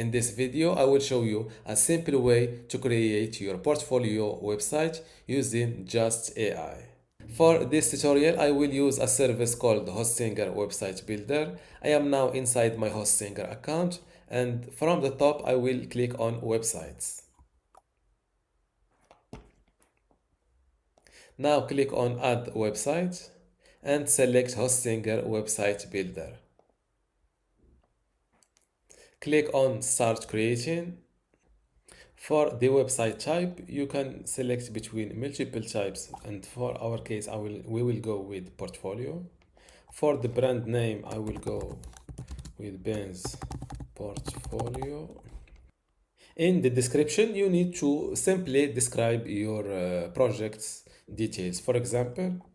In this video, I will show you a simple way to create your portfolio website using Just AI. For this tutorial, I will use a service called Hostinger Website Builder. I am now inside my Hostinger account, and from the top, I will click on Websites. Now click on Add Website and select Hostinger Website Builder. Click on Start Creating. For the website type, you can select between multiple types, and for our case, we will go with portfolio. For the brand name, I will go with Benz Portfolio. In the description, you need to simply describe your project's details. For example,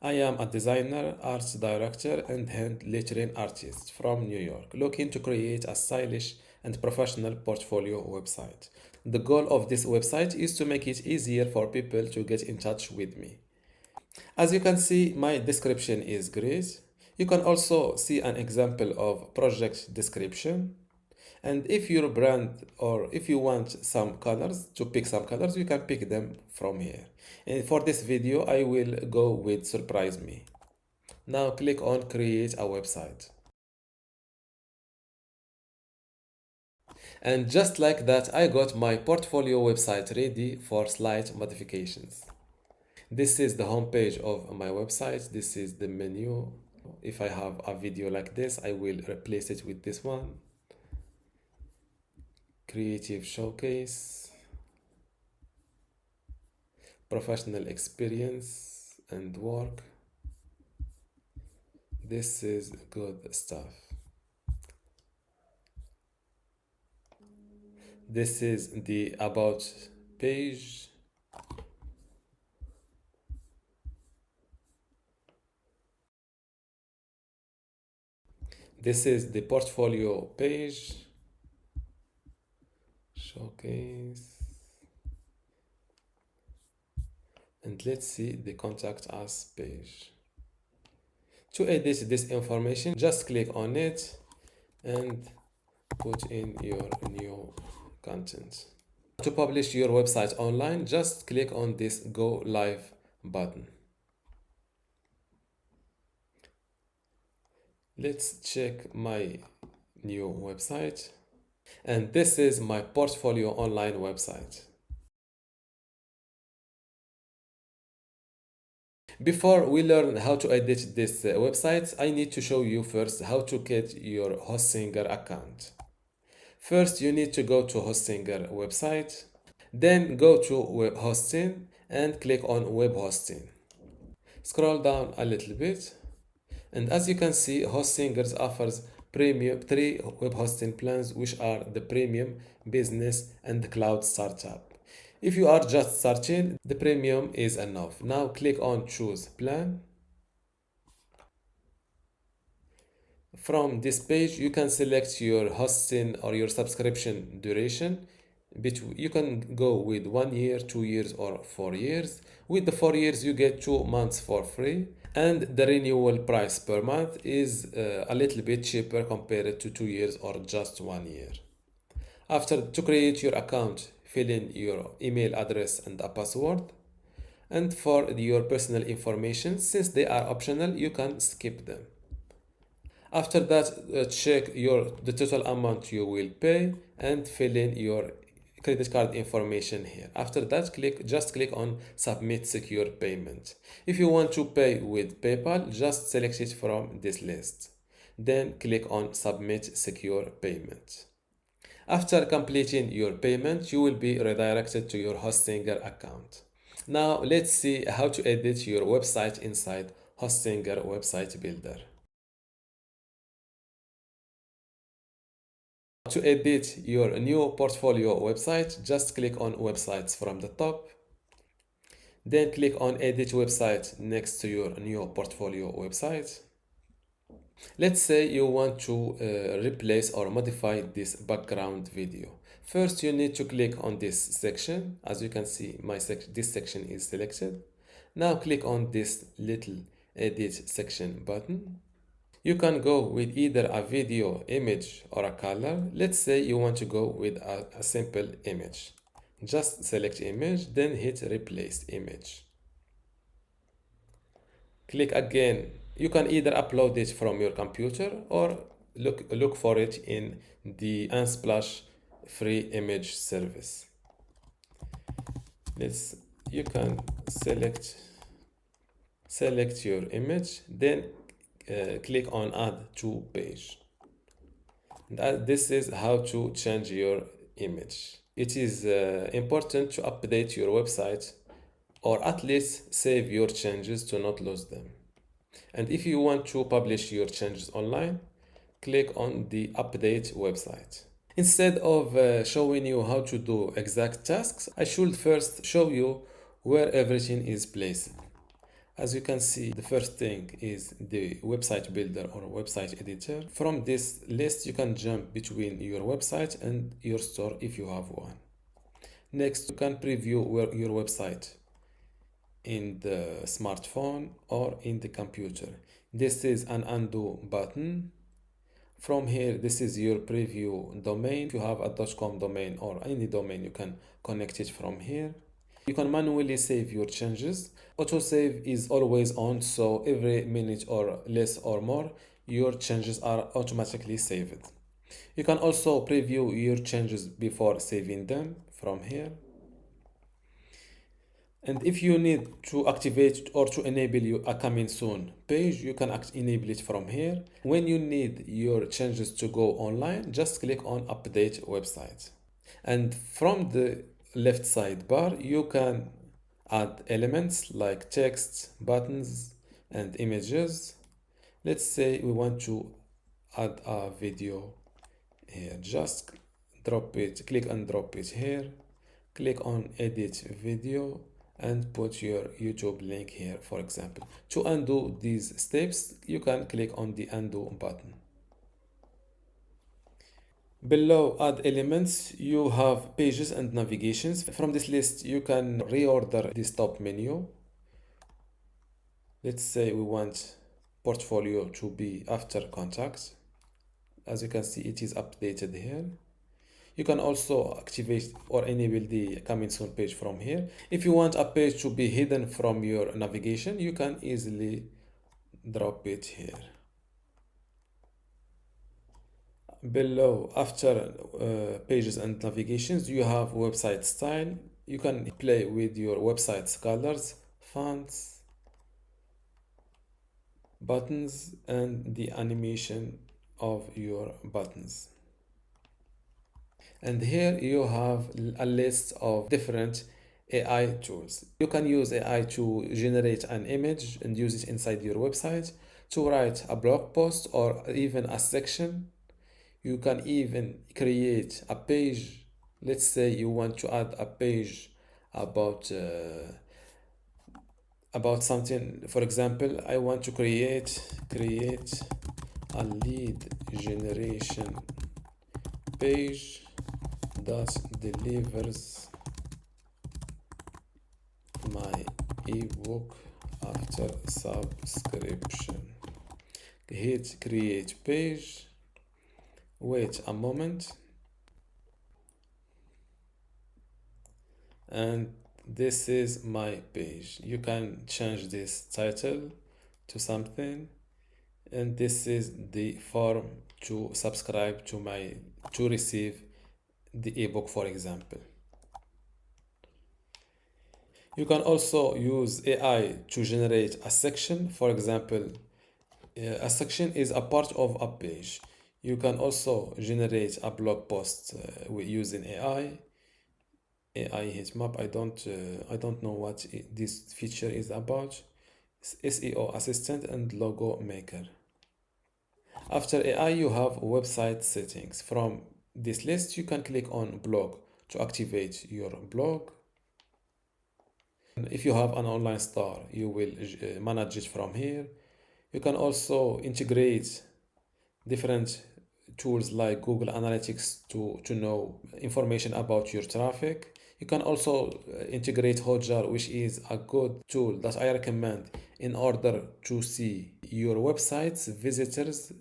I am a designer, arts director, and hand lettering artist from New York, looking to create a stylish and professional portfolio website. The goal of this website is to make it easier for people to get in touch with me. As you can see, my description is great. You can also see an example of project description. And if your brand or if you want some colors to pick some colors, you can pick them from here. And for this video, I will go with Surprise Me. Now click on Create a Website. And just like that, I got my portfolio website ready for slight modifications. This is the home page of my website. This is the menu. If I have a video like this, I will replace it with this one. Creative Showcase, Professional Experience and Work. This is good stuff. This is the About page. This is the portfolio page. Showcase. And let's see the Contact Us page. To edit this information, just click on it and put in your new content. To publish your website online, just click on this Go Live button. Let's check my new website. And this is my portfolio online website. Before we learn how to edit this website, I need to show you first how to get your Hostinger account. First, you need to go to Hostinger website, then go to web hosting and click on web hosting. Scroll down a little bit, and as you can see, Hostingers offers premium 3 web hosting plans, which are the premium, business, and the cloud startup. If you are just searching, the premium is enough. Now click on choose plan. From this page, you can select your hosting or your subscription duration. You can go with 1 year, 2 years, or 4 years. With the 4 years, you get 2 months for free. And the renewal price per month is a little bit cheaper compared to 2 years or just 1 year. To create your account, fill in your email address and a password. And for your personal information, since they are optional, you can skip them. After that, check the total amount you will pay and fill in your credit card information here. After that, just click on Submit Secure Payment. If you want to pay with PayPal, just select it from this list. Then click on Submit Secure Payment. After completing your payment, you will be redirected to your Hostinger account. Now let's see how to edit your website inside Hostinger Website Builder. To edit your new portfolio website, just click on Websites from the top. Then click on Edit Website next to your new portfolio website. Let's say you want to replace or modify this background video. First, you need to click on this section. As you can see, this section is selected. Now click on this little Edit Section button. You can go with either a video, image, or a color. Let's say you want to go with a simple image. Just select image, then hit replace image. Click again. You can either upload it from your computer or look for it in the Unsplash free image service. You can select your image, then click on add to page. This is how to change your image. It is important to update your website or at least save your changes to not lose them. And if you want to publish your changes online, click on the update website. Instead of showing you how to do exact tasks, I should first show you where everything is placed. As you can see, the first thing is the website builder or website editor. From this list, you can jump between your website and your store if you have one. Next, you can preview your website in the smartphone or in the computer. This is an undo button. From here, this is your preview domain. If you have a .com domain or any domain, you can connect it from here. You can manually save your changes. Autosave is always on, so every minute or less or more, your changes are automatically saved. You can also preview your changes before saving them from here. And if you need to activate or to enable a coming soon page, you can enable it from here. When you need your changes to go online, just click on update website. And from the left sidebar, you can add elements like text, buttons, and images. Let's say we want to add a video here. Just drop it, click and drop it here. Click on edit video and put your YouTube link here, for example. To undo these steps, you can click on the undo button. Below add elements, you have pages and navigations. From this list, you can reorder this top menu. Let's say we want portfolio to be after contacts. As you can see, it is updated here. You can also activate or enable the coming soon page from here. If you want a page to be hidden from your navigation, you can easily drop it here. Below, after pages and navigations, you have website style. You can play with your website's colors, fonts, buttons, and the animation of your buttons. And here you have a list of different AI tools. You can use AI to generate an image and use it inside your website, to write a blog post or even a section. You can even create a page. Let's say you want to add a page about something. For example, I want to create a lead generation page that delivers my ebook after subscription. Hit create page. Wait a moment, and this is my page. You can change this title to something, and this is the form to subscribe to receive the ebook, for example. You can also use AI to generate a section. For example, a section is a part of a page. You can also generate a blog post using AI. AI heatmap. I don't know what this feature is about. SEO assistant and logo maker. After AI, you have website settings. From this list, you can click on blog to activate your blog. If you have an online store, you will manage it from here. You can also integrate different tools like Google Analytics to know information about your traffic. You can also integrate Hotjar, which is a good tool that I recommend in order to see your website's visitors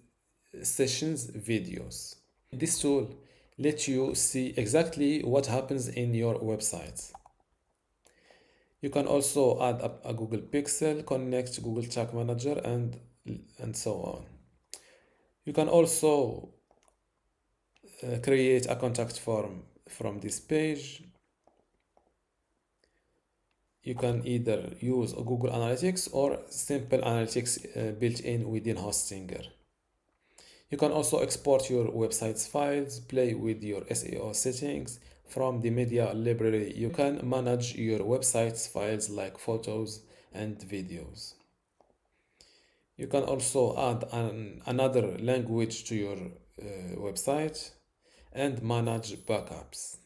sessions videos. This tool lets you see exactly what happens in your website. You can also add a Google Pixel, connect Google Tag Manager, and so on. You can also create a contact form from this page. You can either use Google Analytics or simple analytics built in within Hostinger. You can also export your website's files, play with your SEO settings. From the media library, you can manage your website's files like photos and videos. You can also add another language to your website and manage backups.